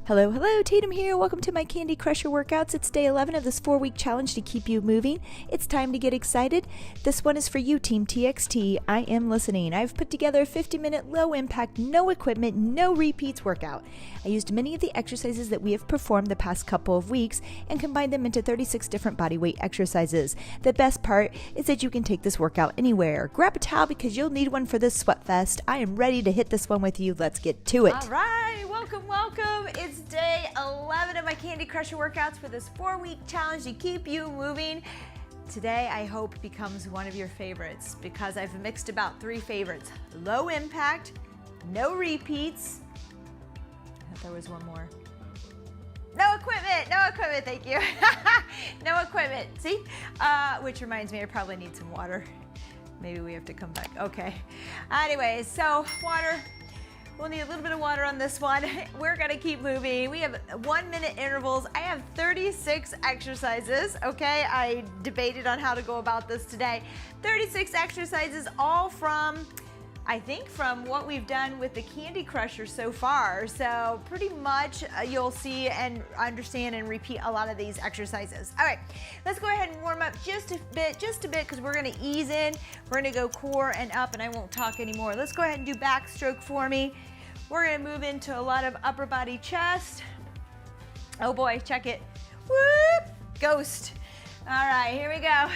Hello, hello, Tatum here. Welcome to my Candy Crusher workouts. It's day 11 of this 4-week challenge to keep you moving. It's time to get excited. This one is for you, Team TXT. I am listening. I've put together a 50-minute low-impact, no equipment, no repeats workout. I used many of the exercises that we have performed the past couple of weeks and combined them into 36 different body weight exercises. The best part is that you can take this workout anywhere. Grab a towel because you'll need one for this sweat fest. I am ready to hit this one with you. Let's get to it. All right, welcome. It's day 11 of my Candy Crusher workouts for this 4-week challenge to keep you moving. Today, I hope becomes one of your favorites because I've mixed about 3 favorites. Low impact, no repeats. I thought there was one more. No equipment, thank you. No equipment, see? Which reminds me, I probably need some water. Maybe we have to come back, okay. Anyways, so water. We'll need a little bit of water on this one. We're gonna keep moving. We have 1-minute intervals. I have 36 exercises, okay? I debated on how to go about this today. 36 exercises, all from, I think, from what we've done with the Candy Crusher so far. So pretty much you'll see and understand and repeat a lot of these exercises. All right, let's go ahead and warm up just a bit, because we're gonna ease in. We're gonna go core and up, and I won't talk anymore. Let's go ahead and do backstroke for me. We're gonna move into a lot of upper body chest. Oh boy, check it. Whoop, ghost. All right, here we go.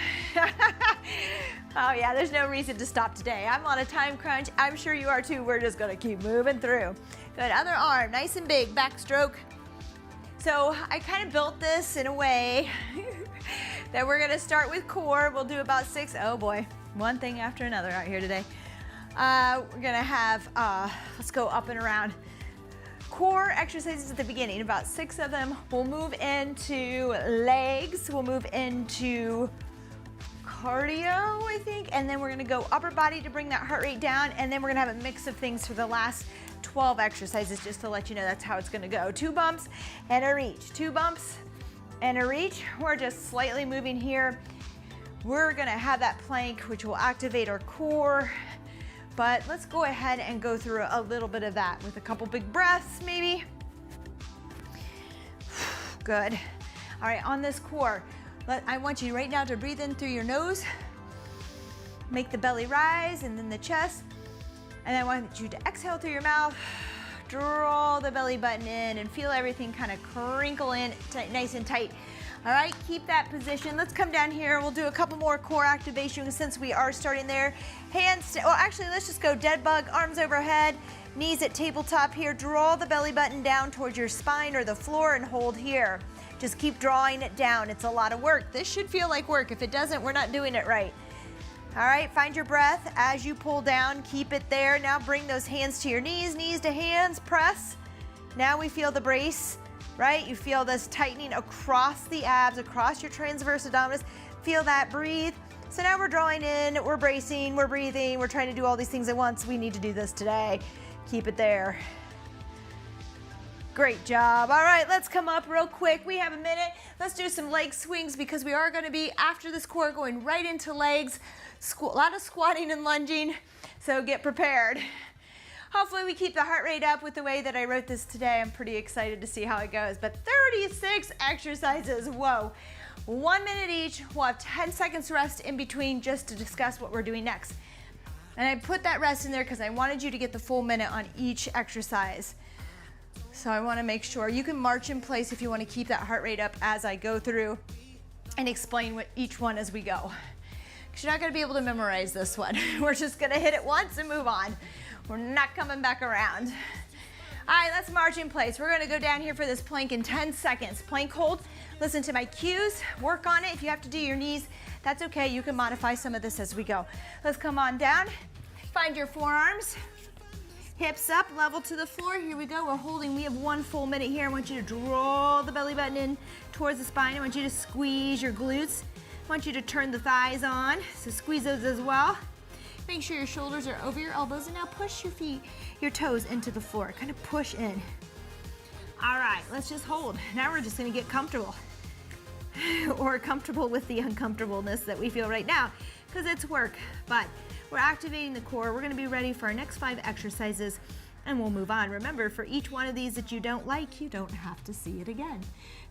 Oh yeah, there's no reason to stop today. I'm on a time crunch. I'm sure you are too. We're just gonna keep moving through. Good, other arm, nice and big, backstroke. So I kind of built this in a way that we're gonna start with core. We'll do about 6, oh boy, one thing after another out here today. We're gonna have, let's go up and around. Core exercises at the beginning, about 6 of them. We'll move into legs, we'll move into cardio, I think, and then we're gonna go upper body to bring that heart rate down, and then we're gonna have a mix of things for the last 12 exercises, just to let you know that's how it's gonna go. 2 bumps and a reach, 2 bumps and a reach. We're just slightly moving here. We're gonna have that plank, which will activate our core. But let's go ahead and go through a little bit of that with a couple big breaths, maybe. Good. All right, on this core, I want you right now to breathe in through your nose, make the belly rise, and then the chest. And I want you to exhale through your mouth, draw the belly button in, and feel everything kind of crinkle in nice and tight. All right, keep that position. Let's come down here. We'll do a couple more core activations since we are starting there. Hands, well, actually, let's just go dead bug, arms overhead, knees at tabletop here. Draw the belly button down towards your spine or the floor and hold here. Just keep drawing it down. It's a lot of work. This should feel like work. If it doesn't, we're not doing it right. All right, find your breath as you pull down. Keep it there. Now bring those hands to your knees, knees to hands, press. Now we feel the brace. Right? You feel this tightening across the abs, across your transverse abdominis. Feel that, breathe. So now we're drawing in, we're bracing, we're breathing, we're trying to do all these things at once. We need to do this today. Keep it there. Great job. All right, let's come up real quick. We have a minute. Let's do some leg swings because we are gonna be, after this core, going right into legs. A lot of squatting and lunging, so get prepared. Hopefully we keep the heart rate up with the way that I wrote this today. I'm pretty excited to see how it goes. But 36 exercises, whoa. 1 minute each. We'll have 10 seconds rest in between just to discuss what we're doing next. And I put that rest in there because I wanted you to get the full minute on each exercise. So I want to make sure you can march in place if you want to keep that heart rate up as I go through and explain what each one as we go. Because you're not going to be able to memorize this one. We're just going to hit it once and move on. We're not coming back around. All right, let's march in place. We're gonna go down here for this plank in 10 seconds. Plank hold, listen to my cues, work on it. If you have to do your knees, that's okay. You can modify some of this as we go. Let's come on down. Find your forearms, hips up, level to the floor. Here we go, we're holding. We have 1 full minute here. I want you to draw the belly button in towards the spine. I want you to squeeze your glutes. I want you to turn the thighs on, so squeeze those as well. Make sure your shoulders are over your elbows, and now push your feet, your toes into the floor. Kind of push in. All right, let's just hold. Now we're just gonna get comfortable. Or comfortable with the uncomfortableness that we feel right now, because it's work. But we're activating the core. We're gonna be ready for our next 5 exercises. and we'll move on. Remember, for each one of these that you don't like, you don't have to see it again.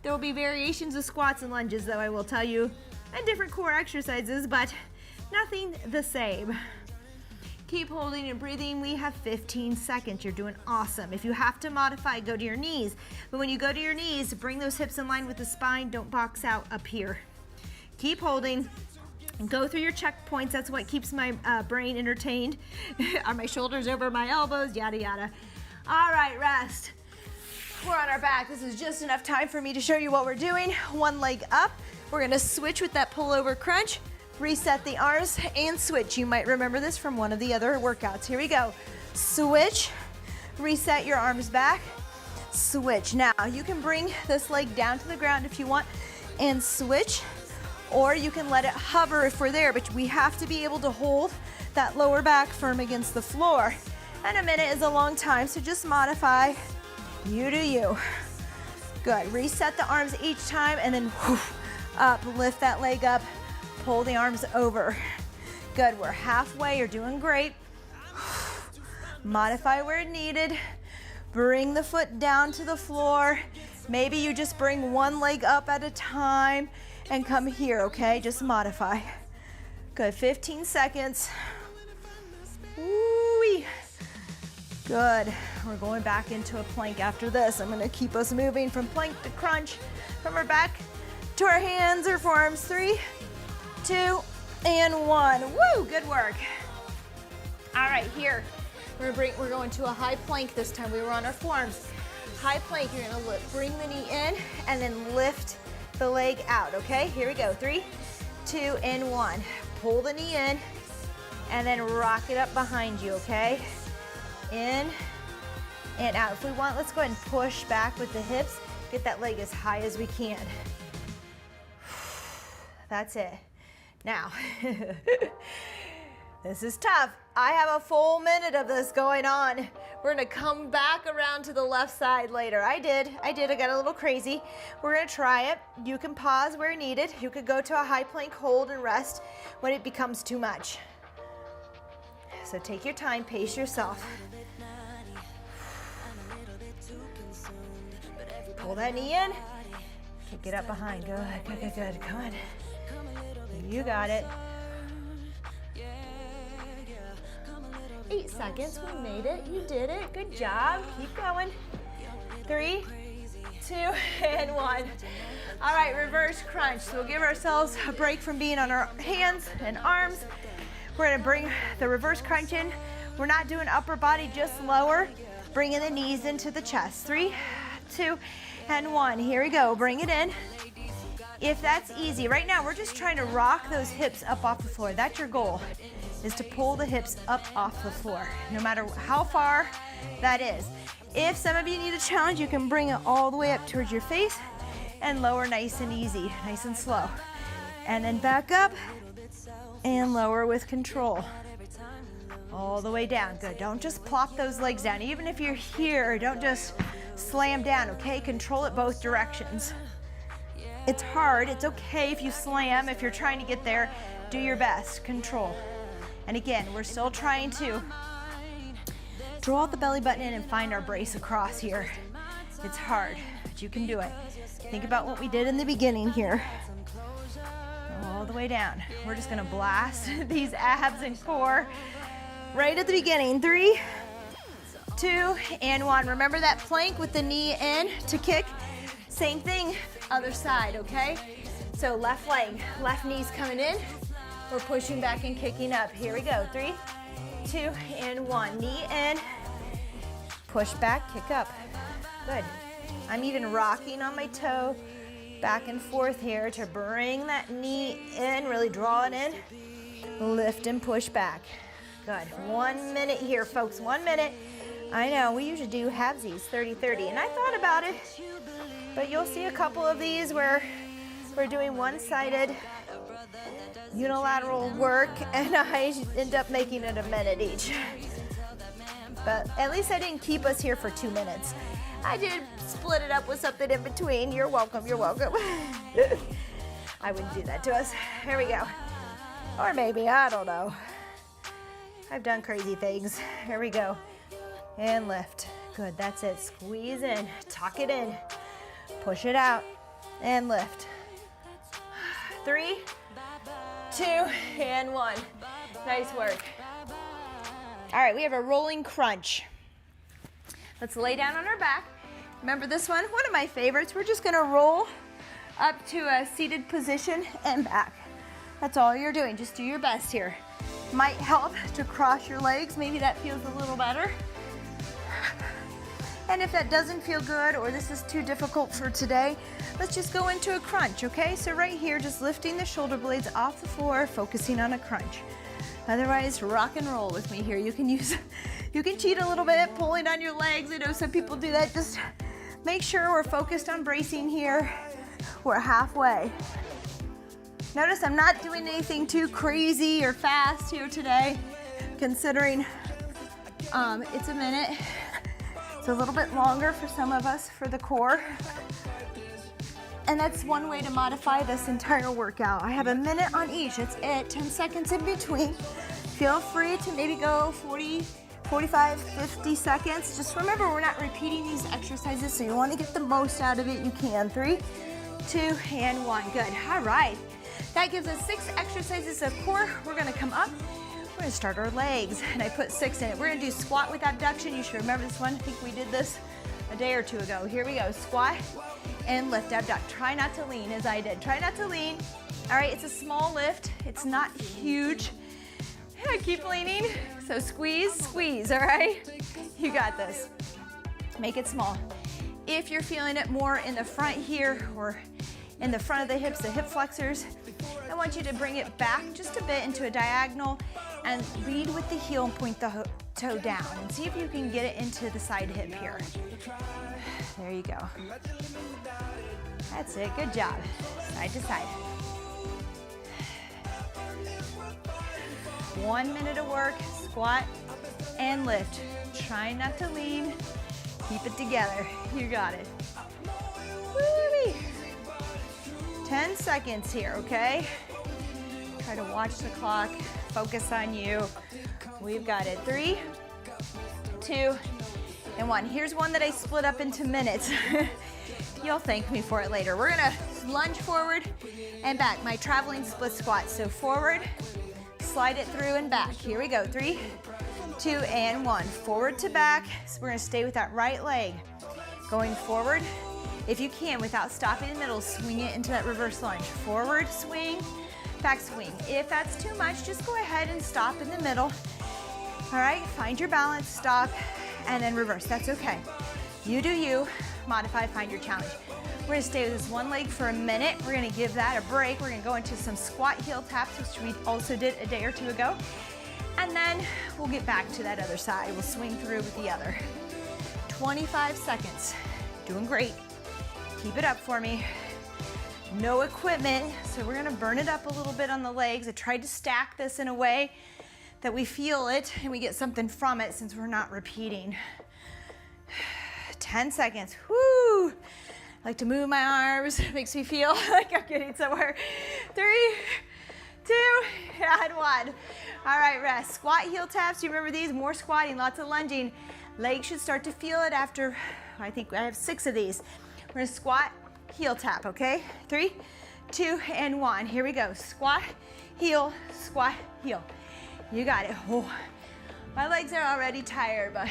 There will be variations of squats and lunges, though, I will tell you, and different core exercises, but nothing the same. Keep holding and breathing. We have 15 seconds. You're doing awesome. If you have to modify, go to your knees. But when you go to your knees, bring those hips in line with the spine. Don't box out up here. Keep holding. Go through your checkpoints. That's what keeps my brain entertained. Are my shoulders over my elbows? Yada, yada. All right, rest. We're on our back. This is just enough time for me to show you what we're doing. One leg up. We're going to switch with that pullover crunch. Reset the arms and switch. You might remember this from one of the other workouts. Here we go. Switch, reset your arms back, switch. Now you can bring this leg down to the ground if you want and switch, or you can let it hover if we're there, but we have to be able to hold that lower back firm against the floor. And a minute is a long time, so just modify. You do you. Good. Reset the arms each time and then up, lift that leg up. Pull the arms over. Good, we're halfway, you're doing great. Modify where needed. Bring the foot down to the floor. Maybe you just bring one leg up at a time and come here, okay? Just modify. Good, 15 seconds. Woo-wee. Good, we're going back into a plank after this. I'm gonna keep us moving from plank to crunch, from our back to our hands or forearms. 3, 2, and 1. Woo, good work. All right, here, we're going to a high plank this time. We were on our forearms. High plank, you're gonna bring the knee in and then lift the leg out, okay? Here we go, 3, 2, and 1. Pull the knee in and then rock it up behind you, okay? In and out. If we want, let's go ahead and push back with the hips. Get that leg as high as we can. That's it. Now, this is tough. I have a full minute of this going on. We're gonna come back around to the left side later. I did, I got a little crazy. We're gonna try it. You can pause where needed. You could go to a high plank hold and rest when it becomes too much. So take your time, pace yourself. Pull that knee in, kick it up behind. Good, good, good, good, come on. You got it. 8 seconds, we made it. You did it, good job. Keep going. 3, 2, and 1. All right, reverse crunch. So we'll give ourselves a break from being on our hands and arms. We're gonna bring the reverse crunch in. We're not doing upper body, just lower. Bringing the knees into the chest. 3, 2, and 1. Here we go, bring it in. If that's easy, right now we're just trying to rock those hips up off the floor. That's your goal, is to pull the hips up off the floor, no matter how far that is. If some of you need a challenge, you can bring it all the way up towards your face and lower nice and easy, nice and slow. And then back up and lower with control. All the way down, good. Don't just plop those legs down. Even if you're here, don't just slam down, okay? Control it both directions. It's hard, it's okay if you slam, if you're trying to get there, do your best, control. And again, we're still trying to draw the belly button in and find our brace across here. It's hard, but you can do it. Think about what we did in the beginning here. All the way down. We're just gonna blast these abs and core right at the beginning. 3, 2, and 1. Remember that plank with the knee in to kick? Same thing, other side, okay? So left leg, left knee's coming in. We're pushing back and kicking up. Here we go, 3, 2, and 1. Knee in, push back, kick up. Good. I'm even rocking on my toe back and forth here to bring that knee in, really draw it in. Lift and push back. Good. 1 minute here, folks, 1 minute. I know, we usually do halvesies, 30-30, and I thought about it, but you'll see a couple of these where we're doing one-sided unilateral work, and I end up making it a minute each. But at least I didn't keep us here for 2 minutes. I did split it up with something in between. You're welcome, you're welcome. I wouldn't do that to us. Here we go. Or maybe, I don't know. I've done crazy things. Here we go. and lift. Good, that's it. Squeeze in, tuck it in, push it out, and lift. 3, 2, and 1. Nice work. All right, we have a rolling crunch. Let's lay down on our back. Remember this one of my favorites. We're just gonna roll up to a seated position and back. That's all you're doing, just do your best here. Might help to cross your legs, maybe that feels a little better. And if that doesn't feel good or this is too difficult for today, let's just go into a crunch, okay? So right here, just lifting the shoulder blades off the floor, focusing on a crunch. Otherwise, rock and roll with me here. You can cheat a little bit, pulling on your legs. I know some people do that. Just make sure we're focused on bracing here. We're halfway. Notice I'm not doing anything too crazy or fast here today, considering it's a minute. It's a little bit longer for some of us for the core. And that's one way to modify this entire workout. I have a minute on each, that's it, 10 seconds in between. Feel free to maybe go 40, 45, 50 seconds. Just remember, we're not repeating these exercises, so you want to get the most out of it you can. 3, 2, and 1, good. All right, that gives us 6 exercises of core. We're gonna come up, we're gonna start our legs, and I put 6 in it. We're gonna do squat with abduction. You should remember this one, I think we did this a day or two ago. Here we go, squat and lift, abduct. Try not to lean as I did. Try not to lean. All right, it's a small lift. It's not huge. Keep leaning. So squeeze, squeeze, all right? You got this. Make it small. If you're feeling it more in the front here or in the front of the hips, the hip flexors, I want you to bring it back just a bit into a diagonal and lead with the heel and point the toe down. And see if you can get it into the side hip here. There you go. That's it, good job. Side to side. 1 minute of work, squat and lift. Try not to lean, keep it together. You got it. Woo-wee. 10 seconds here, okay? Try to watch the clock, focus on you. We've got it. 3, 2, and 1. Here's one that I split up into minutes. You'll thank me for it later. We're gonna lunge forward and back. My traveling split squat. So forward, slide it through and back. Here we go. 3, 2, and 1. Forward to back. So we're gonna stay with that right leg. Going forward, if you can, without stopping in the middle, swing it into that reverse lunge. Forward swing, back swing. If that's too much, just go ahead and stop in the middle. All right, find your balance, stop, and then reverse. That's okay. You do you. Modify, find your challenge. We're gonna stay with this one leg for a minute. We're gonna give that a break. We're gonna go into some squat heel taps, which we also did a day or two ago. And then we'll get back to that other side. We'll swing through with the other. 25 seconds. Doing great. Keep it up for me. No equipment, so we're gonna burn it up a little bit on the legs. I tried to stack this in a way that we feel it and we get something from it since we're not repeating. 10 seconds. Woo! I like to move my arms. It makes me feel like I'm getting somewhere. 3, 2, and 1. All right, rest. Squat heel taps. You remember these? More squatting, lots of lunging. Legs should start to feel it after, I think I have 6 of these. We're gonna squat, heel tap, okay? 3, 2, and 1. Here we go. Squat, heel, You got it. Oh, my legs are already tired, but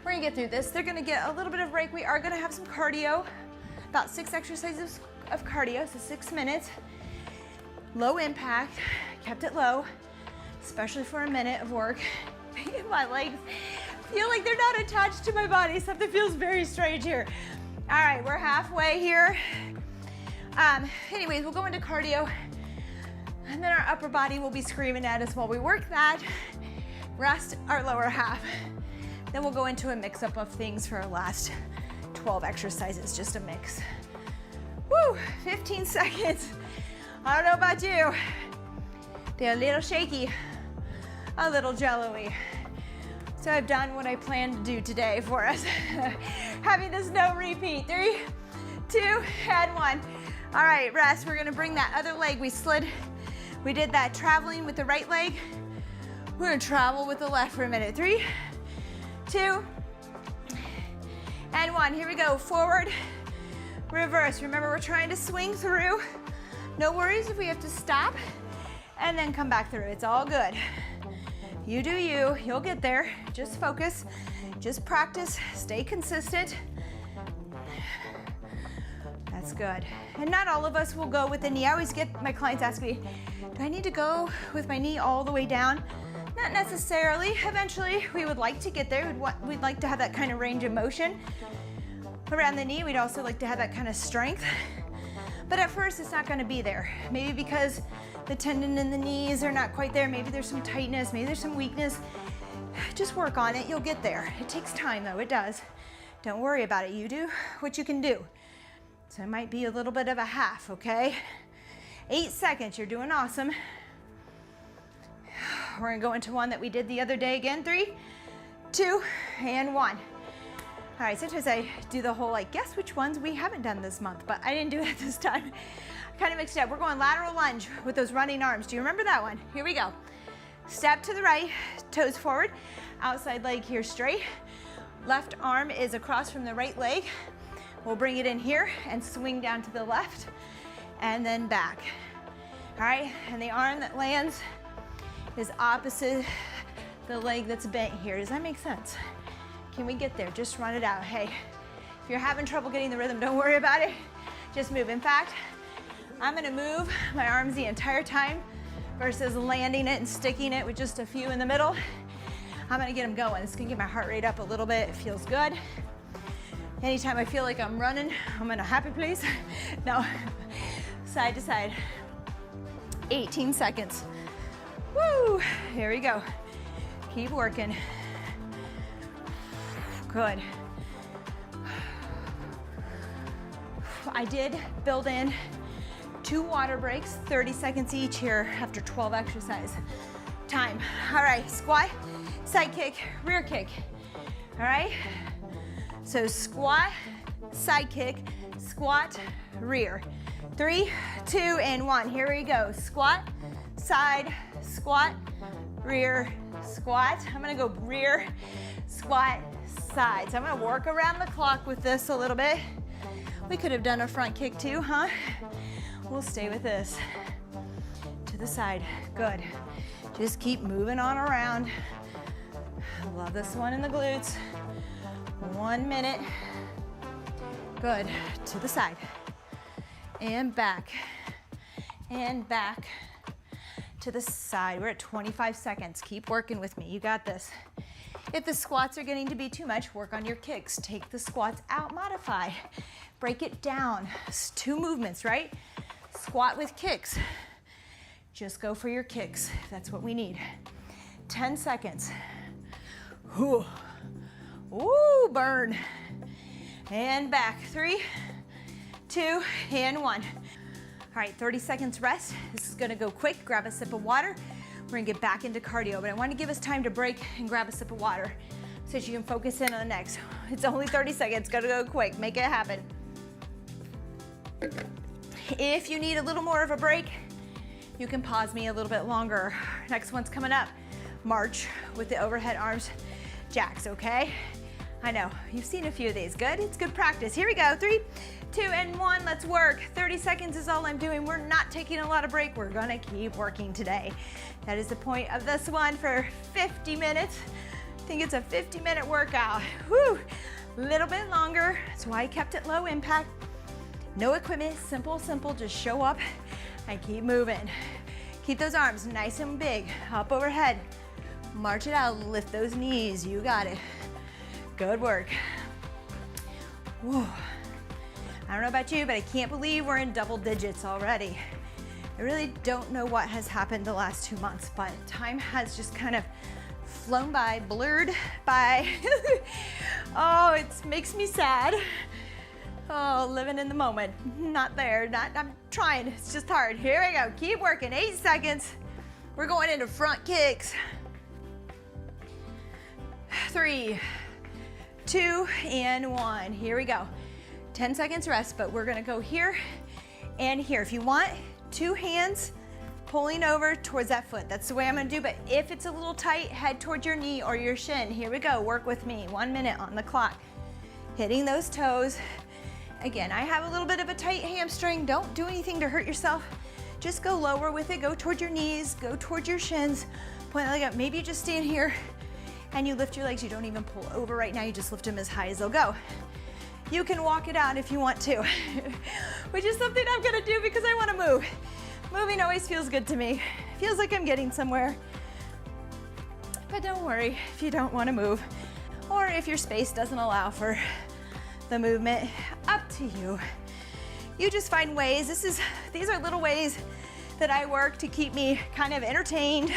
we're gonna get through this. They're gonna get a little bit of break. We are gonna have some cardio, about 6 exercises of cardio, so 6 minutes. Low impact, kept it low, especially for a minute of work. My legs feel like they're not attached to my body. Something feels very strange here. All right, we're halfway here. Anyways, we'll go into cardio, and then our upper body will be screaming at us while we work that. Rest our lower half. Then we'll go into a mix-up of things for our last 12 exercises, just a mix. Woo, 15 seconds. I don't know about you. They're a little shaky, a little jello-y. So I've done what I planned to do today for us. Having this no repeat. 3, 2, and 1. All right, rest. We're gonna bring that other leg. We did that traveling with the right leg. We're gonna travel with the left for a minute. 3, 2, and 1. Here we go, forward, reverse. Remember, we're trying to swing through. No worries if we have to stop and then come back through. It's all good. You do you, you'll get there. Just focus, just practice, stay consistent. That's good. And not all of us will go with the knee. I always get my clients ask me, do I need to go with my knee all the way down? Not necessarily. Eventually, we would like to get there. We'd like to have that kind of range of motion around the knee. We'd also like to have that kind of strength. But at first, it's not going to be there. Maybe because the tendon in the knees are not quite there. Maybe there's some tightness. Maybe there's some weakness. Just work on it. You'll get there. It takes time, though. It does. Don't worry about it. You do what you can do. So it might be a little bit of a half, okay? 8 seconds. You're doing awesome. We're going to go into one that we did the other day again. 3, 2, and 1. All right, sometimes I do the whole, like, guess which ones we haven't done this month, but I didn't do it this time. I kind of mixed it up. We're going lateral lunge with those running arms. Do you remember that one? Here we go. Step to the right, toes forward, outside leg here straight. Left arm is across from the right leg. We'll bring it in here and swing down to the left and then back. All right, and the arm that lands is opposite the leg that's bent here. Does that make sense? Can we get there? Just run it out. Hey, if you're having trouble getting the rhythm, don't worry about it. Just move. In fact, I'm gonna move my arms the entire time versus landing it and sticking it with just a few in the middle. I'm gonna get them going. It's gonna get my heart rate up a little bit. It feels good. Anytime I feel like I'm running, I'm in a happy place. No, side to side. 18 seconds. Woo, here we go. Keep working. Good. I did build in 2 water breaks, 30 seconds each here after 12 exercise time. All right, squat, side kick, rear kick. All right, so squat, side kick, squat, rear. 3, 2, and 1. Here we go. Squat, side, squat, rear, squat. I'm gonna go rear, squat, side. So I'm gonna work around the clock with this a little bit. We could have done a front kick too, huh? We'll stay with this. To the side, good. Just keep moving on around. Love this one in the glutes. 1 minute. Good, to the side. And back, to the side. We're at 25 seconds. Keep working with me, you got this. If the squats are getting to be too much, work on your kicks. Take the squats out, modify. Break it down. It's 2 movements, right? Squat with kicks. Just go for your kicks. That's what we need. 10 seconds. Ooh, ooh, burn. And back. 3, 2, and 1. All right, 30 seconds rest. This is gonna go quick. Grab a sip of water. We're gonna get back into cardio, but I want to give us time to break and grab a sip of water so that you can focus in on the next. It's only 30 seconds, gotta go quick, make it happen. If you need a little more of a break, you can pause me a little bit longer. Next one's coming up, march with the overhead arms jacks, okay? I know, you've seen a few of these. Good, it's good practice. Here we go, 3, 2, and 1, let's work. 30 seconds is all I'm doing. We're not taking a lot of break. We're gonna keep working today. That is the point of this one for 50 minutes. I think it's a 50-minute workout. Whew, little bit longer. That's why I kept it low impact. No equipment, simple, just show up and keep moving. Keep those arms nice and big, up overhead. March it out, lift those knees, you got it. Good work. Whew. I don't know about you, but I can't believe we're in double digits already. I really don't know what has happened the last 2 months, but time has just kind of flown by, blurred by. Oh, it makes me sad. Oh, living in the moment. Not there, I'm trying, it's just hard. Here we go, keep working, 8 seconds. We're going into front kicks. 3, 2, and 1, here we go. 10 seconds rest, but we're gonna go here and here. If you want, 2 hands pulling over towards that foot. That's the way I'm gonna do, but if it's a little tight, head towards your knee or your shin. Here we go, work with me. 1 minute on the clock. Hitting those toes. Again, I have a little bit of a tight hamstring. Don't do anything to hurt yourself. Just go lower with it. Go towards your knees, go towards your shins. Point the leg up. Maybe you just stand here and you lift your legs. You don't even pull over right now. You just lift them as high as they'll go. You can walk it out if you want to, which is something I'm gonna do because I wanna move. Moving always feels good to me. Feels like I'm getting somewhere. But don't worry if you don't wanna move, or if your space doesn't allow for the movement, up to you. You just find ways. These are little ways that I work to keep me kind of entertained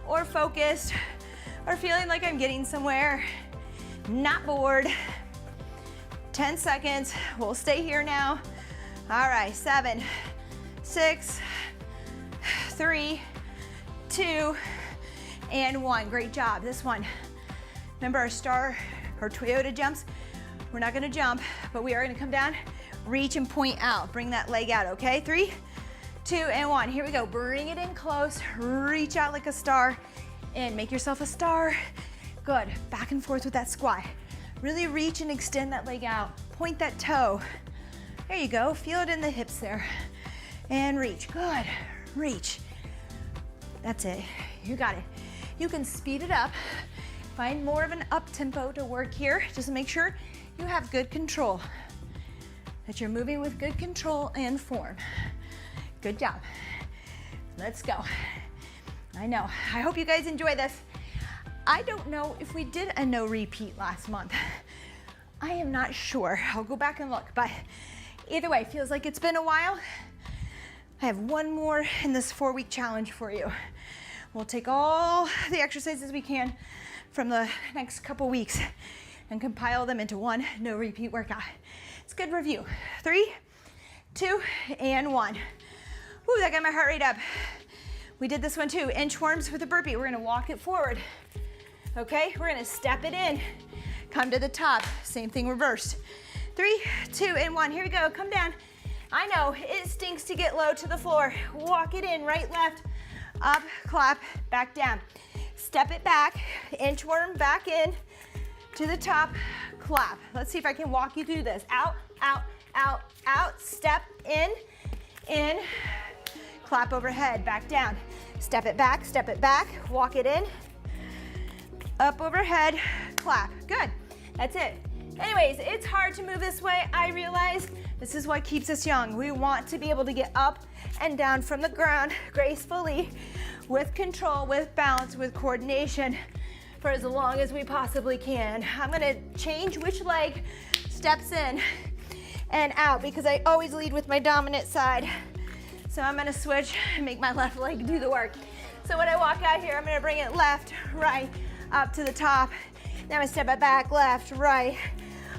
or focused or feeling like I'm getting somewhere, not bored. 10 seconds, we'll stay here now. All right, 7, 6, 3, 2, and 1. Great job, this one. Remember our star or Toyota jumps? We're not gonna jump, but we are gonna come down, reach and point out. Bring that leg out, okay? 3, 2, and 1. Here we go, bring it in close, reach out like a star, and make yourself a star. Good, back and forth with that squat. Really reach and extend that leg out. Point that toe. There you go, feel it in the hips there. And reach, good, reach. That's it, you got it. You can speed it up. Find more of an up tempo to work here. Just make sure you have good control, that you're moving with good control and form. Good job. Let's go. I know, I hope you guys enjoy this. I don't know if we did a no repeat last month. I am not sure. I'll go back and look, but either way, feels like it's been a while. I have one more in this 4-week challenge for you. We'll take all the exercises we can from the next couple weeks and compile them into one no repeat workout. It's a good review. 3, 2, and 1. Ooh, that got my heart rate up. We did this one too, inchworms with a burpee. We're gonna walk it forward. Okay, we're gonna step it in, come to the top, same thing reversed. 3, 2, and 1, here we go, come down. I know, it stinks to get low to the floor. Walk it in, right, left, up, clap, back down. Step it back, inchworm back in, to the top, clap. Let's see if I can walk you through this. Out, out, out, out, step in, clap overhead, back down. Step it back, walk it in, up overhead, clap. Good, that's it. Anyways, it's hard to move this way. I realize this is what keeps us young. We want to be able to get up and down from the ground gracefully, with control, with balance, with coordination for as long as we possibly can. I'm gonna change which leg steps in and out because I always lead with my dominant side. So I'm gonna switch and make my left leg do the work. So when I walk out here, I'm gonna bring it left, right, up to the top. Then I'm gonna step it back, left, right,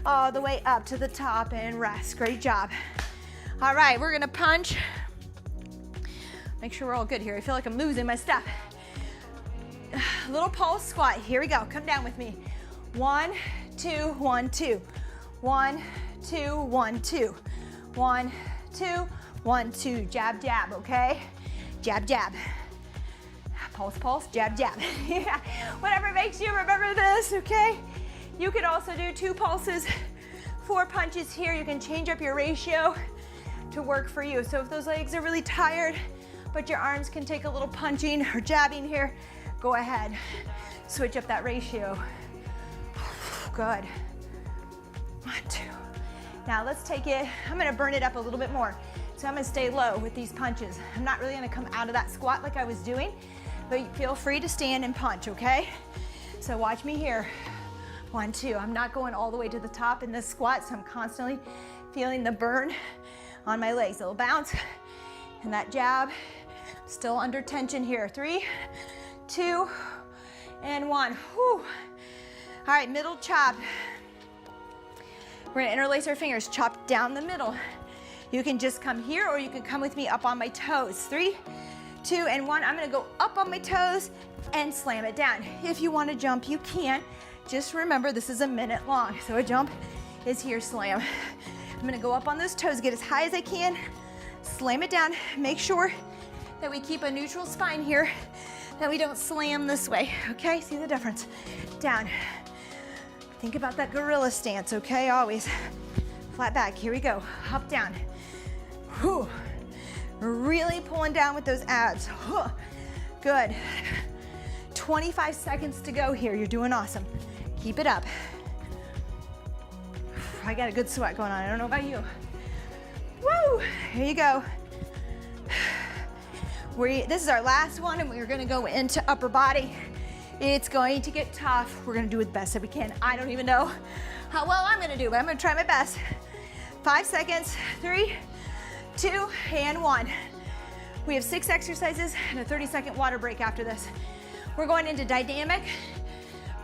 all the way up to the top and rest. Great job. All right, we're gonna punch. Make sure we're all good here. I feel like I'm losing my step. Little pulse squat. Here we go. Come down with me. 1, 2, 1, 2. 1, 2, 1, 2. 1, 2, 1, 2. Jab, jab, okay? Jab, jab. Pulse, pulse, jab, jab. Yeah. Whatever makes you remember this, okay? You could also do 2 pulses, 4 punches here. You can change up your ratio to work for you. So if those legs are really tired, but your arms can take a little punching or jabbing here, go ahead. Switch up that ratio. Good. 1, 2. Now let's take it, I'm gonna burn it up a little bit more. So I'm gonna stay low with these punches. I'm not really gonna come out of that squat like I was doing, but feel free to stand and punch, okay? So watch me here. 1, 2, I'm not going all the way to the top in this squat, so I'm constantly feeling the burn on my legs. A little bounce, and that jab, still under tension here. 3, 2, and 1. Whew. All right, middle chop. We're gonna interlace our fingers, chop down the middle. You can just come here, or you can come with me up on my toes. 3, 2, and 1. I'm gonna go up on my toes and slam it down. If you wanna jump, you can. Just remember, this is a minute long, so a jump is here, slam. I'm gonna go up on those toes, get as high as I can, slam it down. Make sure that we keep a neutral spine here, that we don't slam this way, okay? See the difference? Down. Think about that gorilla stance, okay? Always. Flat back, here we go. Up, down. Whew. Really pulling down with those abs. Good. 25 seconds to go here. You're doing awesome. Keep it up. I got a good sweat going on. I don't know about you. Woo! Here you go. This is our last one, and we're gonna go into upper body. It's going to get tough. We're gonna do it the best that we can. I don't even know how well I'm gonna do, but I'm gonna try my best. 5 seconds, 3, 2, and 1. We have 6 exercises and a 30-second water break after this. We're going into dynamic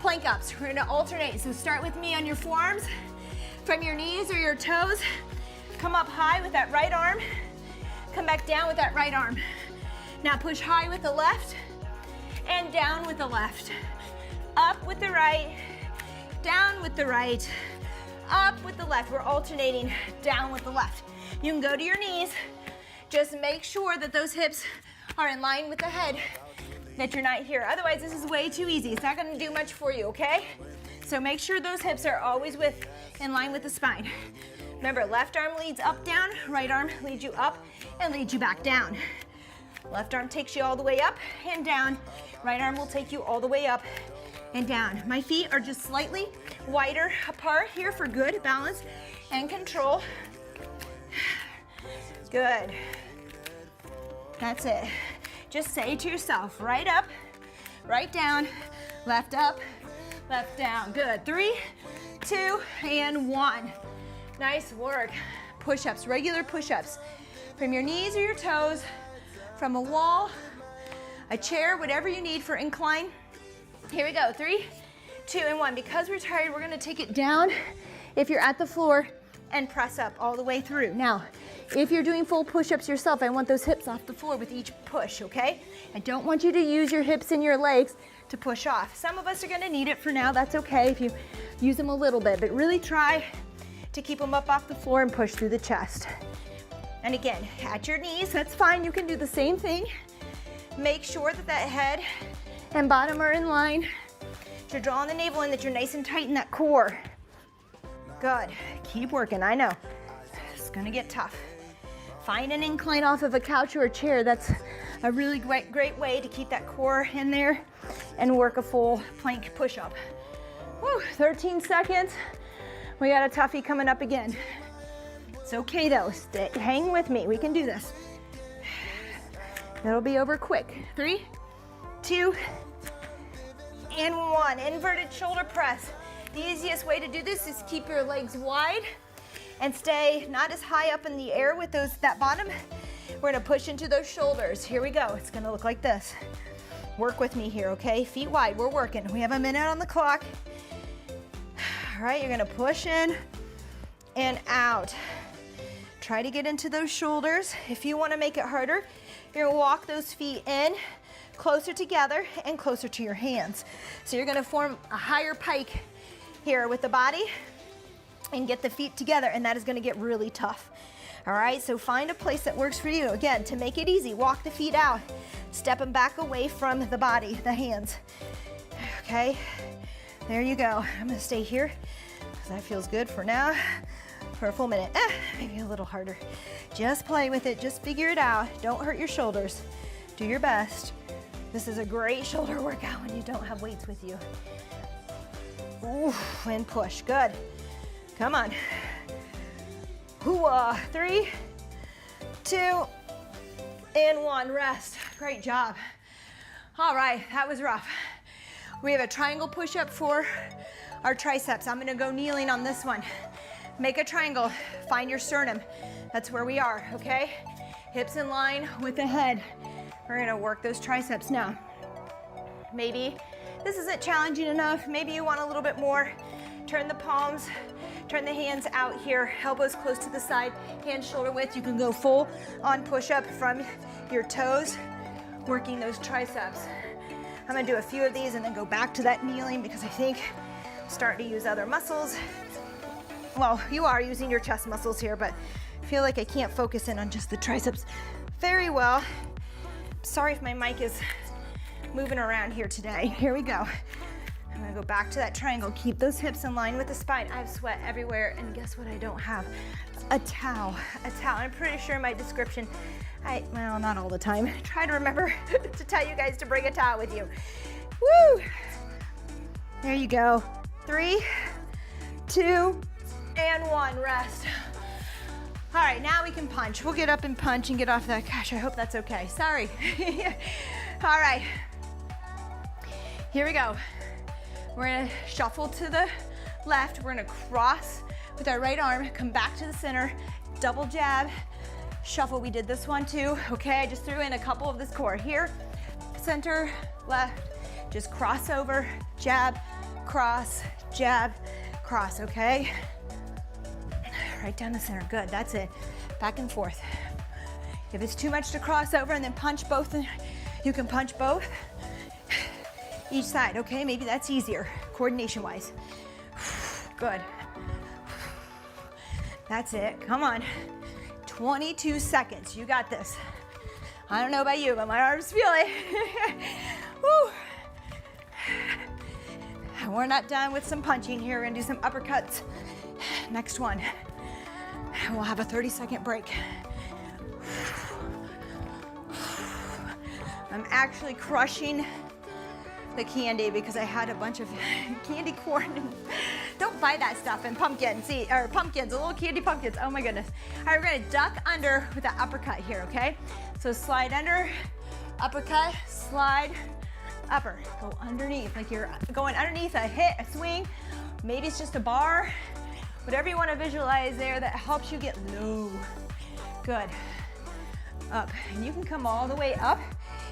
plank ups. We're gonna alternate, so start with me on your forearms, from your knees or your toes. Come up high with that right arm. Come back down with that right arm. Now push high with the left and down with the left. Up with the right, down with the right, up with the left. We're alternating down with the left. You can go to your knees. Just make sure that those hips are in line with the head, that you're not here. Otherwise, this is way too easy. It's not gonna do much for you, okay? So make sure those hips are always in line with the spine. Remember, left arm leads up, down, right arm leads you up and leads you back down. Left arm takes you all the way up and down. Right arm will take you all the way up and down. My feet are just slightly wider apart here for good balance and control. Good. That's it. Just say to yourself, right up, right down, left up, left down. Good. 3, 2, and 1. Nice work. Push-ups, regular push-ups. From your knees or your toes, from a wall, a chair, whatever you need for incline. Here we go. 3, 2, and 1. Because we're tired, we're gonna take it down if you're at the floor and press up all the way through. Now, if you're doing full push-ups yourself, I want those hips off the floor with each push, okay? I don't want you to use your hips and your legs to push off. Some of us are gonna need it for now. That's okay if you use them a little bit, but really try to keep them up off the floor and push through the chest. And again, at your knees, that's fine. You can do the same thing. Make sure that that head and bottom are in line. You're drawing the navel in, that you're nice and tight in that core. Good. Keep working. I know. It's gonna get tough. Find an incline off of a couch or a chair. That's a really great way to keep that core in there and work a full plank push-up. Woo, 13 seconds. We got a toughie coming up again. It's okay though. Hang with me. We can do this. It'll be over quick. 3, 2, and 1. Inverted shoulder press. The easiest way to do this is keep your legs wide and stay not as high up in the air with that bottom. We're gonna push into those shoulders. Here we go. It's gonna look like this. Work with me here, okay? Feet wide, we're working. We have a minute on the clock. All right, you're gonna push in and out. Try to get into those shoulders. If you wanna make it harder, you're gonna walk those feet in closer together and closer to your hands. So you're gonna form a higher pike here with the body and get the feet together, and that is gonna get really tough. All right, so find a place that works for you. Again, to make it easy, walk the feet out, step them back away from the body, the hands. Okay, there you go. I'm gonna stay here because that feels good for now, for a full minute. Maybe a little harder. Just play with it, just figure it out. Don't hurt your shoulders. Do your best. This is a great shoulder workout when you don't have weights with you. Ooh, and push, good. Come on. Hoo-ah. 3, 2, and 1. Rest. Great job. All right, that was rough. We have a triangle push-up for our triceps. I'm gonna go kneeling on this one. Make a triangle. Find your sternum. That's where we are, okay? Hips in line with the head. We're gonna work those triceps now. Maybe this isn't challenging enough. Maybe you want a little bit more. Turn the palms, turn the hands out here, elbows close to the side, hands shoulder width. You can go full on push-up from your toes, working those triceps. I'm gonna do a few of these and then go back to that kneeling because I think I'm starting to use other muscles. Well, you are using your chest muscles here, but I feel like I can't focus in on just the triceps very well. Sorry if my mic is moving around here today. Here we go. I'm gonna go back to that triangle. Keep those hips in line with the spine. I have sweat everywhere, and guess what I don't have? A towel. A towel. I'm pretty sure in my description, well, not all the time. Try to remember to tell you guys to bring a towel with you. Woo! There you go. 3, 2, and 1. Rest. All right, now we can punch. We'll get up and punch and get off that. Gosh, I hope that's okay. Sorry. All right. Here we go. We're gonna shuffle to the left. We're gonna cross with our right arm, come back to the center, double jab, shuffle. We did this one too, okay? I just threw in a couple of this core. Here, center, left, just cross over, jab, cross, okay? Right down the center, good, that's it. Back and forth. If it's too much to cross over and then punch both, you can punch both. Each side, okay? Maybe that's easier, coordination-wise. Good. That's it, come on. 22 seconds, you got this. I don't know about you, but my arms feel it. Woo. And we're not done with some punching here. We're gonna do some uppercuts. Next one. And we'll have a 30-second break. I'm actually crushing the candy because I had a bunch of candy corn. Don't buy that stuff and pumpkins, pumpkins, little candy pumpkins. Oh my goodness. All right, we're gonna duck under with that uppercut here, okay? So slide under, uppercut, slide, upper. Go underneath, like you're going underneath a hit, a swing. Maybe it's just a bar. Whatever you wanna visualize there that helps you get low. Good. Up, and you can come all the way up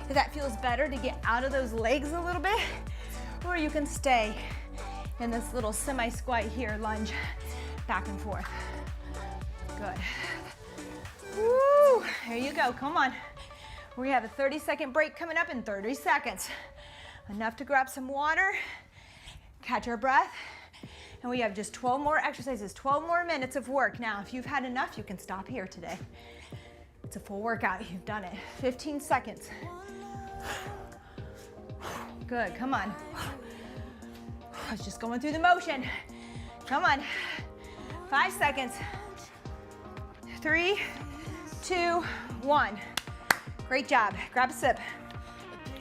if that feels better to get out of those legs a little bit, or you can stay in this little semi-squat here, lunge, back and forth. Good. Woo, there you go, come on. We have a 30-second break coming up in 30 seconds. Enough to grab some water, catch our breath, and we have just 12 more exercises, 12 more minutes of work. Now, if you've had enough, you can stop here today. It's a full workout, you've done it. 15 seconds. Good, come on. I was just going through the motion. Come on. 5 seconds. 3, 2, 1. Great job. Grab a sip.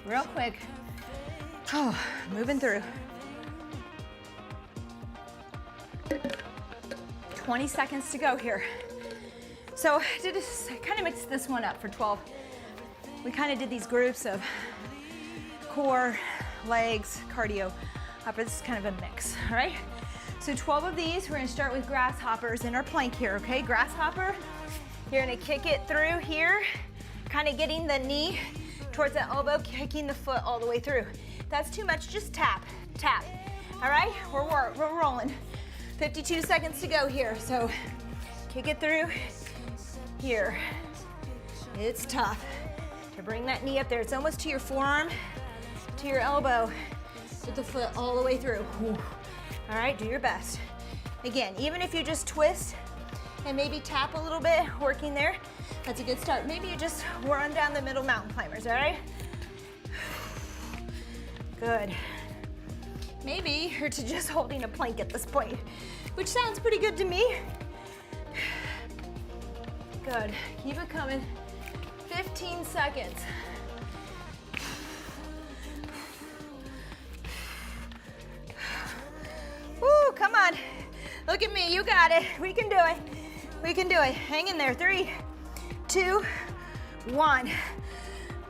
Real quick. Oh, moving through. 20 seconds to go here. So I kind of mixed this one up for 12. We kind of did these groups of core, legs, cardio. Upper, this is kind of a mix, all right? So 12 of these, we're gonna start with grasshoppers in our plank here, okay? Grasshopper, you're gonna kick it through here, kind of getting the knee towards the elbow, kicking the foot all the way through. If that's too much, just tap, tap, all right? We're rolling. 52 seconds to go here, so kick it through here. It's tough to bring that knee up there. It's almost to your forearm, to your elbow, with the foot all the way through. All right, do your best. Again, even if you just twist and maybe tap a little bit, working there, that's a good start. Maybe you just run down the middle mountain climbers, all right? Good. Maybe you're to just holding a plank at this point, which sounds pretty good to me. Good, keep it coming. 15 seconds. Woo, come on. Look at me, you got it. We can do it. We can do it. Hang in there. 3, 2, 1.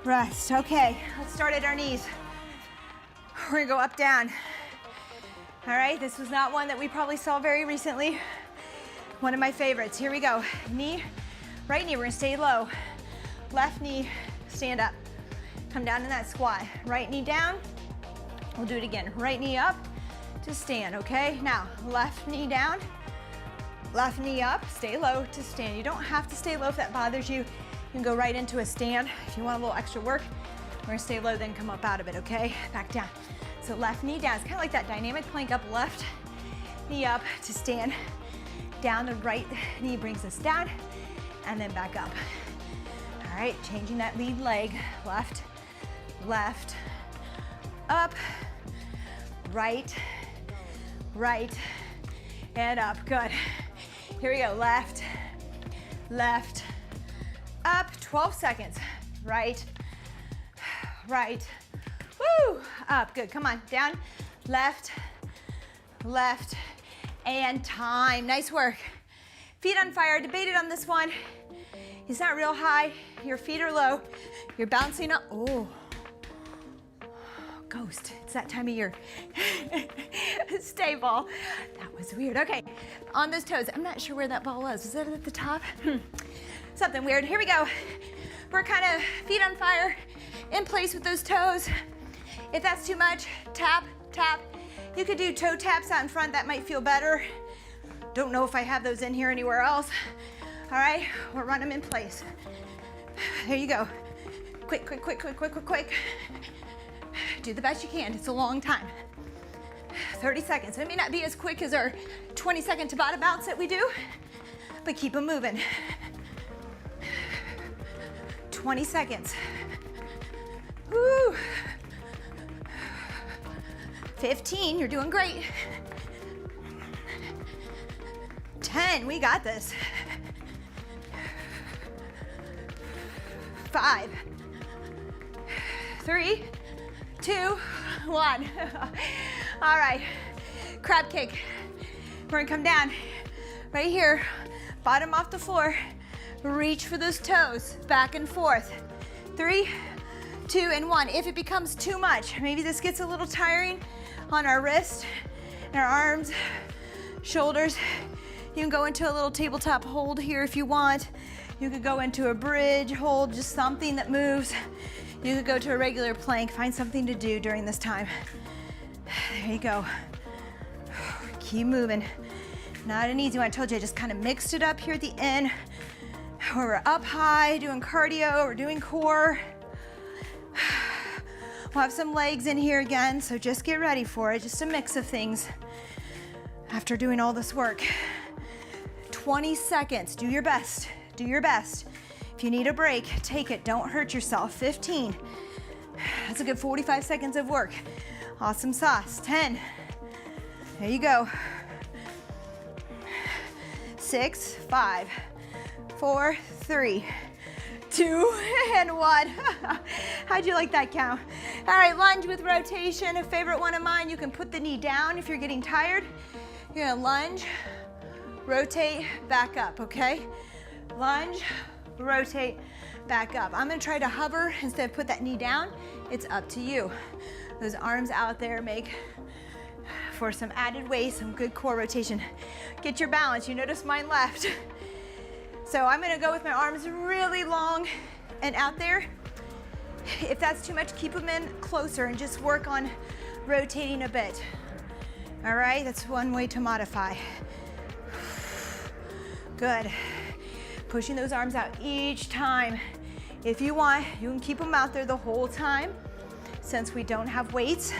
Rest. Okay, let's start at our knees. We're gonna go up, down. All right, this was not one that we probably saw very recently. One of my favorites. Here we go. Knee, right knee, we're gonna stay low. Left knee, stand up. Come down in that squat. Right knee down. We'll do it again. Right knee up to stand, okay? Now, left knee down, left knee up, stay low to stand. You don't have to stay low if that bothers you. You can go right into a stand. If you want a little extra work, we're gonna stay low, then come up out of it, okay? Back down. So left knee down. It's kind of like that dynamic plank up, left knee up to stand. Down, the right knee brings us down, and then back up. All All right, changing that lead leg. Left, left, up, right, right, and up. Good. Here we go. Left, left, up. 12 seconds. Right, right, woo, up. Good. Come on. Down, left, left, and time. Nice work. Feet on fire. Debated on this one. It's not real high. Your feet are low. You're bouncing up. Oh, ghost. It's that time of year. Stay ball. That was weird. Okay, on those toes. I'm not sure where that ball was. Was that at the top? Something weird. Here we go. We're kind of feet on fire, in place with those toes. If that's too much, tap, tap. You could do toe taps out in front. That might feel better. Don't know if I have those in here anywhere else. All right, we'll run them in place. There you go. Quick, quick, quick, quick, quick, quick, quick. Do the best you can. It's a long time. 30 seconds. It may not be as quick as our 20-second Tabata bounce that we do, but keep them moving. 20 seconds. Woo. 15, you're doing great. 10, we got this. 5, 3, 2, 1. All right, crab kick. We're gonna come down right here, bottom off the floor. Reach for those toes, back and forth. 3, 2, and 1. If it becomes too much, maybe this gets a little tiring on our wrist and our arms, shoulders, you can go into a little tabletop hold here if you want. You could go into a bridge hold, just something that moves. You could go to a regular plank, find something to do during this time. There you go. Keep moving. Not an easy one. I told you I just kind of mixed it up here at the end. Where we're up high, doing cardio, we're doing core. We'll have some legs in here again, so just get ready for it. Just a mix of things after doing all this work. 20 seconds, do your best. Do your best. If you need a break, take it. Don't hurt yourself. 15. That's a good 45 seconds of work. Awesome sauce. 10. There you go. 6, 5, 4, 3, 2, and 1. How'd you like that count? All right, lunge with rotation. A favorite one of mine, you can put the knee down if you're getting tired. You're gonna lunge, rotate, back up, okay? Lunge, rotate, back up. I'm gonna try to hover instead of put that knee down. It's up to you. Those arms out there make for some added weight, some good core rotation. Get your balance. You notice mine left. So I'm gonna go with my arms really long and out there. If that's too much, keep them in closer and just work on rotating a bit. All right, that's one way to modify. Good. Pushing those arms out each time. If you want, you can keep them out there the whole time. Since we don't have weights,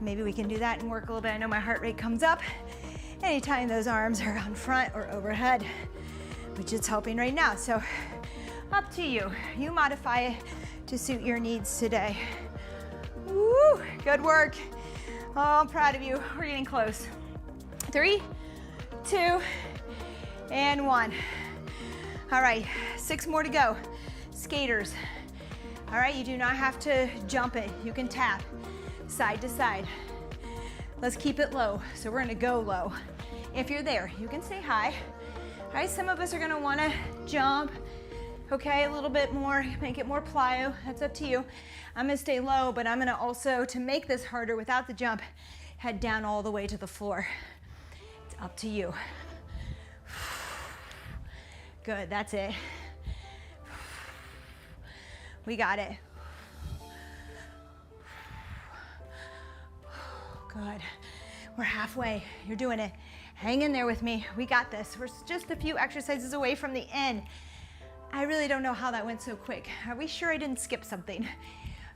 maybe we can do that and work a little bit. I know my heart rate comes up anytime those arms are on front or overhead, which it's helping right now. So up to you. You modify it to suit your needs today. Woo, good work. Oh, I'm proud of you. We're getting close. 3, 2, and 1. All right, 6 more to go. Skaters. All right, you do not have to jump it. You can tap side to side. Let's keep it low. So we're gonna go low. If you're there, you can say high. All right, some of us are gonna wanna jump, okay, a little bit more, make it more plyo. That's up to you. I'm gonna stay low, but I'm gonna also, to make this harder without the jump, head down all the way to the floor. It's up to you. Good, that's it. We got it. Good. We're halfway. You're doing it. Hang in there with me. We got this. We're just a few exercises away from the end. I really don't know how that went so quick. Are we sure I didn't skip something?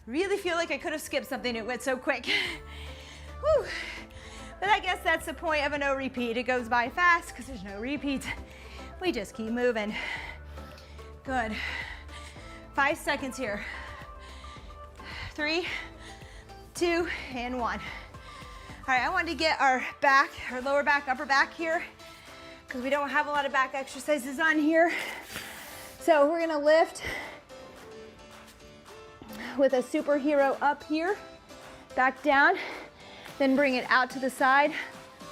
Really feel like I could have skipped something. It went so quick. Whew. But I guess that's the point of a no repeat. It goes by fast because there's no repeats. We just keep moving. Good. 5 seconds here. 3, 2, and 1. All right, I wanted to get our back, our lower back, upper back here, because we don't have a lot of back exercises on here. So we're gonna lift with a superhero up here, back down, then bring it out to the side,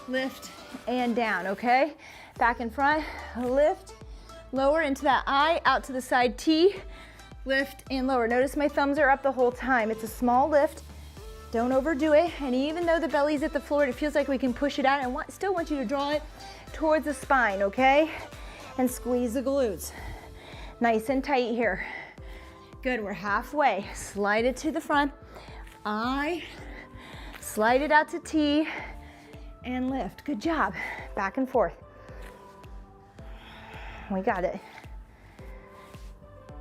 lift and down, okay? Back in front, lift, lower into that I, out to the side T, lift and lower. Notice my thumbs are up the whole time. It's a small lift. Don't overdo it. And even though the belly's at the floor, it feels like we can push it out. I still want you to draw it towards the spine, okay? And squeeze the glutes. Nice and tight here. Good, we're halfway. Slide it to the front. I, slide it out to T, and lift. Good job. Back and forth. We got it.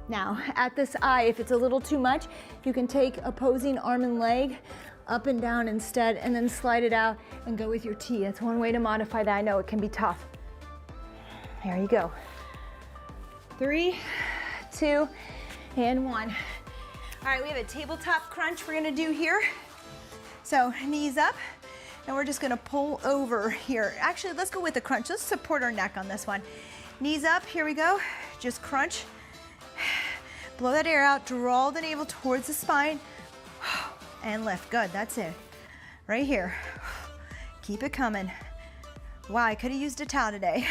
Now, at this I, if it's a little too much, you can take opposing arm and leg up and down instead, and then slide it out and go with your T. That's one way to modify that. I know it can be tough. There you go. 3, 2, and 1. All right, we have a tabletop crunch we're gonna do here. So knees up, and we're just gonna pull over here. Actually, let's go with the crunch. Let's support our neck on this one. Knees up, here we go. Just crunch. Blow that air out, draw the navel towards the spine, and lift. Good, that's it. Right here. Keep it coming. Wow, I could have used a towel today.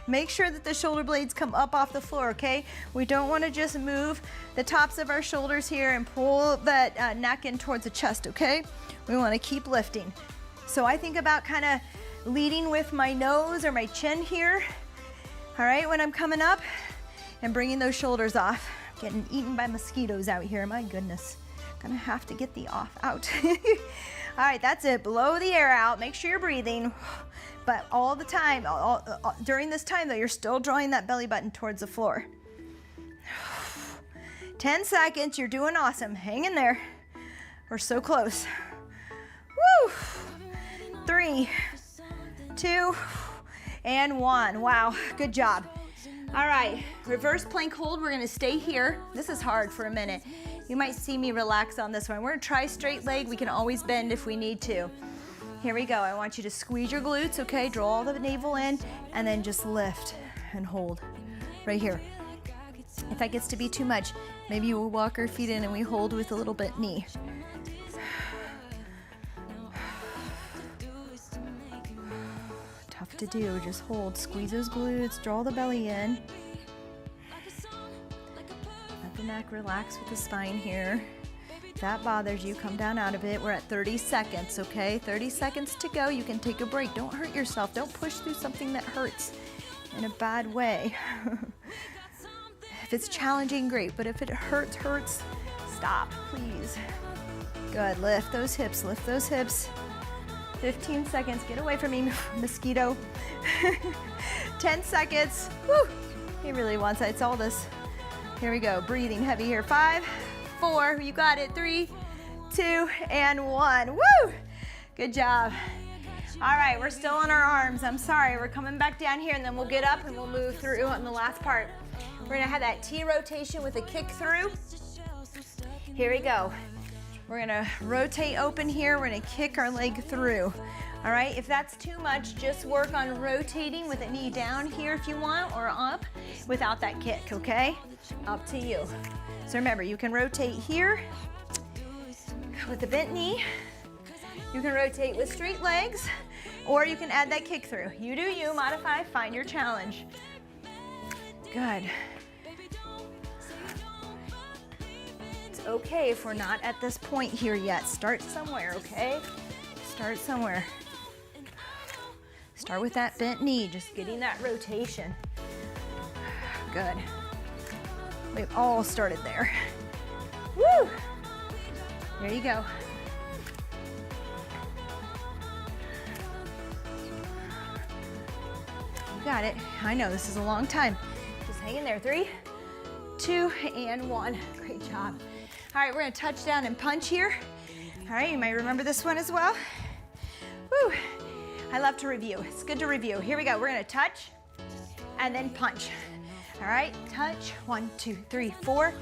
Make sure that the shoulder blades come up off the floor, okay? We don't want to just move the tops of our shoulders here and pull that neck in towards the chest, okay? We want to keep lifting. So I think about kind of leading with my nose or my chin here, all right, when I'm coming up, and bringing those shoulders off. Getting eaten by mosquitoes out here, my goodness. Gonna have to get the off out. All right, that's it. Blow the air out, make sure you're breathing. But all the time, during this time though, you're still drawing that belly button towards the floor. 10 seconds, you're doing awesome. Hang in there. We're so close. Woo! 3, 2, and 1. Wow, good job. All right, reverse plank hold. We're gonna stay here. This is hard for a minute. You might see me relax on this one. We're gonna try straight leg. We can always bend if we need to. Here we go. I want you to squeeze your glutes, okay? Draw the navel in, and then just lift and hold right here. If that gets to be too much, maybe you will walk our feet in and we hold with a little bit knee. Tough to do, just hold, squeeze those glutes, draw the belly in. Let the neck relax with the spine here. If that bothers you, come down out of it. We're at 30 seconds, okay? 30 seconds to go. You can take a break. Don't hurt yourself. Don't push through something that hurts in a bad way. If it's challenging, great, but if it hurts, stop, please. Good, lift those hips, lift those hips. 15 seconds, get away from me, mosquito. 10 seconds, woo! He really wants that, it's all this. Here we go, breathing heavy here. 5, 4, you got it. 3, 2, and 1, woo! Good job. All right, we're still on our arms. I'm sorry, we're coming back down here and then we'll get up and we'll move through on the last part. We're gonna have that T rotation with a kick through. Here we go. We're gonna rotate open here. We're gonna kick our leg through. All right, if that's too much, just work on rotating with a knee down here if you want, or up without that kick, okay? Up to you. So remember, you can rotate here with a bent knee. You can rotate with straight legs, or you can add that kick through. You do you, modify, find your challenge. Good. It's okay if we're not at this point here yet. Start somewhere, okay? Start somewhere. Start with that bent knee, just getting that rotation. Good. We've all started there. Woo! There you go. You got it. I know this is a long time. Just hang in there. 3, 2, and 1. Great job. All right, we're gonna touch down and punch here. All right, you might remember this one as well. Woo! I love to review. It's good to review. Here we go. We're gonna touch and then punch. All right, touch, 1, 2, 3, 4,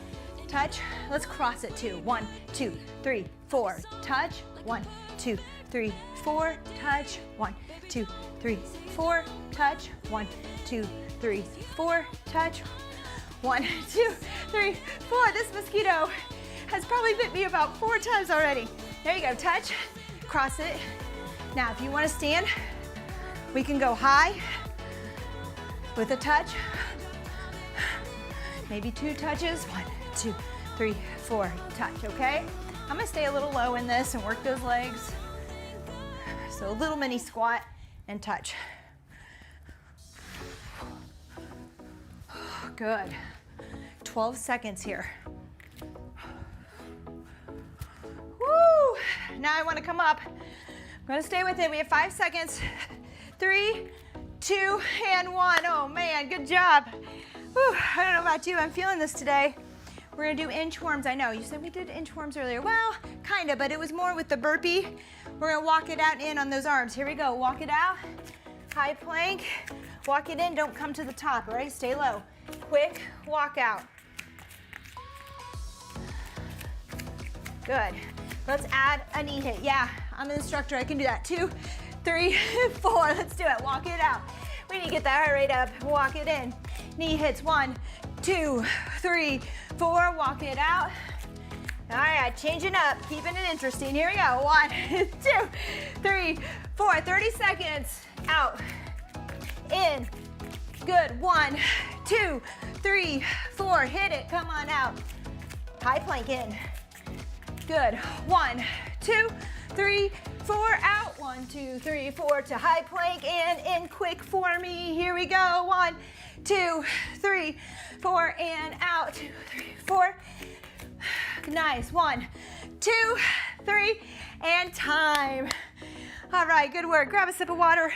touch. Let's cross it too. 1, 2, 3, 4, touch, 1, 2, 3, 4, touch, 1, 2, 3, 4, touch, 1, 2, 3, 4, touch, 1, 2, 3, 4. This mosquito has probably bit me about 4 times already. There you go, touch, cross it. Now, if you want to stand, we can go high with a touch. Maybe 2 touches. 1, 2, 3, 4, touch, okay? I'm gonna stay a little low in this and work those legs. So a little mini squat and touch. Good. 12 seconds here. Woo! Now I wanna come up. I'm gonna stay with it. We have 5 seconds. 3, 2, and 1. Oh man, good job. Whew, I don't know about you, I'm feeling this today. We're gonna do inchworms. I know, you said we did inchworms earlier. Well, kinda, but it was more with the burpee. We're gonna walk it out in on those arms. Here we go, walk it out. High plank, walk it in, don't come to the top, all right? Stay low. Quick, walk out. Good. Let's add a knee hit. Yeah, I'm an instructor, I can do that. 2, 3, 4, let's do it, walk it out. We need to get that heart rate up, walk it in. Knee hits, 1, 2, 3, 4, walk it out. All right, changing up, keeping it interesting. Here we go, 1, 2, 3, 4, 30 seconds. Out, in, good, 1, 2, 3, 4, hit it, come on out. High plank in, good, 1, 2, 3, 4, out, 1, 2, 3, 4, to high plank and in quick for me. Here we go, 1, 2, 3, 4, and out, 2, 3, 4. Nice, 1, 2, 3, and time. All right, good work. Grab a sip of water.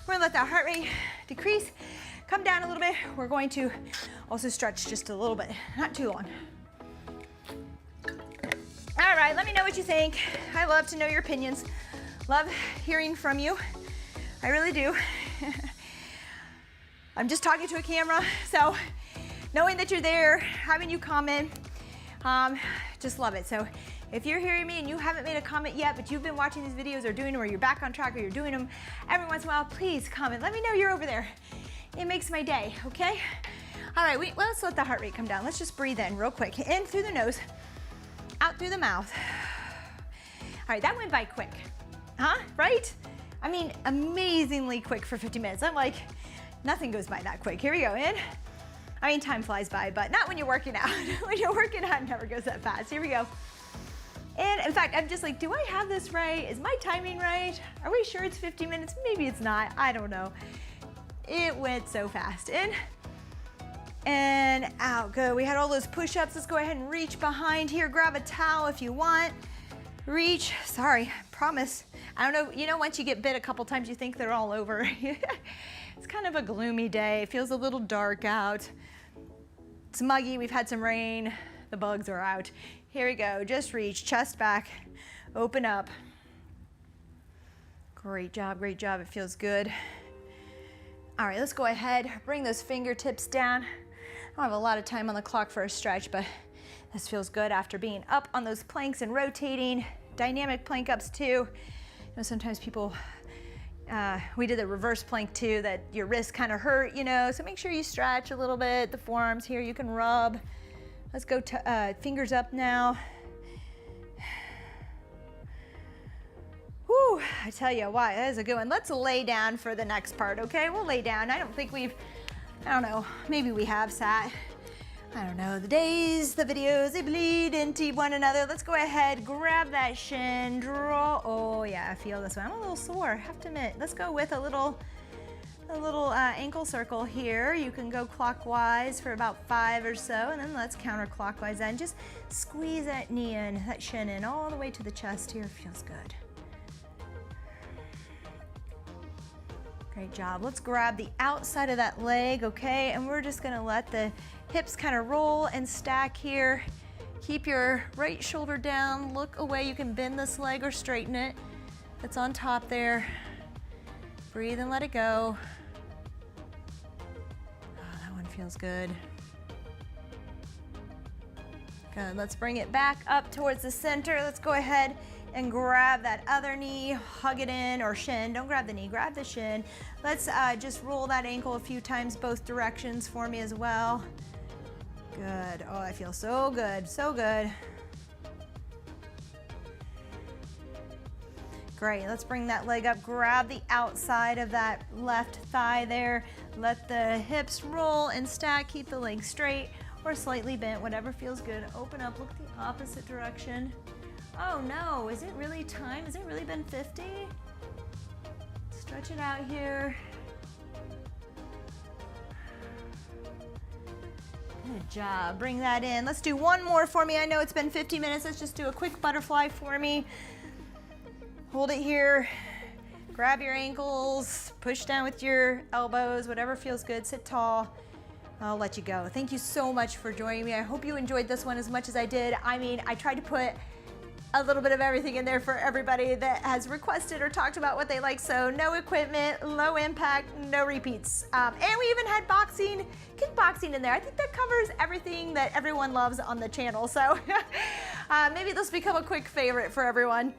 We're gonna let that heart rate decrease, come down a little bit. We're going to also stretch just a little bit, not too long. All right, let me know what you think. I love to know your opinions. Love hearing from you. I really do. I'm just talking to a camera, so knowing that you're there, having you comment, just love it. So if you're hearing me and you haven't made a comment yet, but you've been watching these videos or doing them, or you're back on track, or you're doing them every once in a while, please comment. Let me know you're over there. It makes my day, okay? All right, let's let the heart rate come down. Let's just breathe in real quick. In through the nose, out through the mouth. All right, that went by quick, huh? Right? I mean, amazingly quick for 50 minutes. I'm like, nothing goes by that quick. Here we go, in. I mean, time flies by, but not when you're working out. When you're working out, it never goes that fast. Here we go. And in fact, I'm just like, do I have this right? Is my timing right? Are we sure it's 50 minutes? Maybe it's not, I don't know. It went so fast. In and out, good. We had all those push-ups. Let's go ahead and reach behind here. Grab a towel if you want. Reach, sorry, promise. I don't know, you know, once you get bit a couple times, you think they're all over. It's kind of a gloomy day. It feels a little dark out. It's muggy, we've had some rain. The bugs are out. Here we go, just reach, chest back, open up. Great job, it feels good. All right, let's go ahead, bring those fingertips down. I don't have a lot of time on the clock for a stretch, but this feels good after being up on those planks and rotating. Dynamic plank ups too. You know, sometimes people, we did the reverse plank too, that your wrists kind of hurt, you know, so make sure you stretch a little bit. The forearms here, you can rub. Let's go to fingers up now. Whew, I tell you what, that is a good one. Let's lay down for the next part, okay? We'll lay down. I don't think we've, I don't know, maybe we have sat. I don't know, the days, the videos, they bleed into one another. Let's go ahead, grab that shin, draw. Oh yeah, I feel this one. I'm a little sore, I have to admit. Let's go with a little ankle circle here. You can go clockwise for about 5 or so, and then let's counterclockwise and just squeeze that knee in, that shin in, all the way to the chest here. Feels good. Great job. Let's grab the outside of that leg, okay? And we're just gonna let the hips kind of roll and stack here. Keep your right shoulder down, look away. You can bend this leg or straighten it. It's on top there. Breathe and let it go. Oh, that one feels good. Good, let's bring it back up towards the center. Let's go ahead and grab that other knee, hug it in, or shin. Don't grab the knee, grab the shin. Let's just roll that ankle a few times both directions for me as well. Good, oh, I feel so good, so good. Great, let's bring that leg up, grab the outside of that left thigh there. Let the hips roll and stack, keep the legs straight or slightly bent, whatever feels good. Open up, look the opposite direction. Oh no, is it really time? Has it really been 50? Stretch it out here. Good job, bring that in. Let's do one more for me. I know it's been 50 minutes. Let's just do a quick butterfly for me. Hold it here, grab your ankles, push down with your elbows, whatever feels good, sit tall. I'll let you go. Thank you so much for joining me. I hope you enjoyed this one as much as I did. I mean, I tried to put a little bit of everything in there for everybody that has requested or talked about what they like. So no equipment, low impact, no repeats. And we even had boxing, kickboxing in there. I think that covers everything that everyone loves on the channel. So maybe this will become a quick favorite for everyone.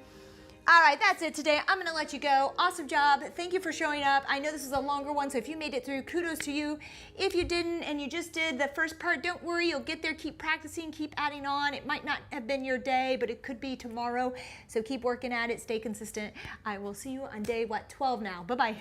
All right, that's it today. I'm gonna let you go. Awesome job. Thank you for showing up. I know this is a longer one, so if you made it through, kudos to you. If you didn't and you just did the first part, don't worry, you'll get there. Keep practicing, keep adding on. It might not have been your day, but it could be tomorrow. So keep working at it, stay consistent. I will see you on day, 12 now. Bye-bye.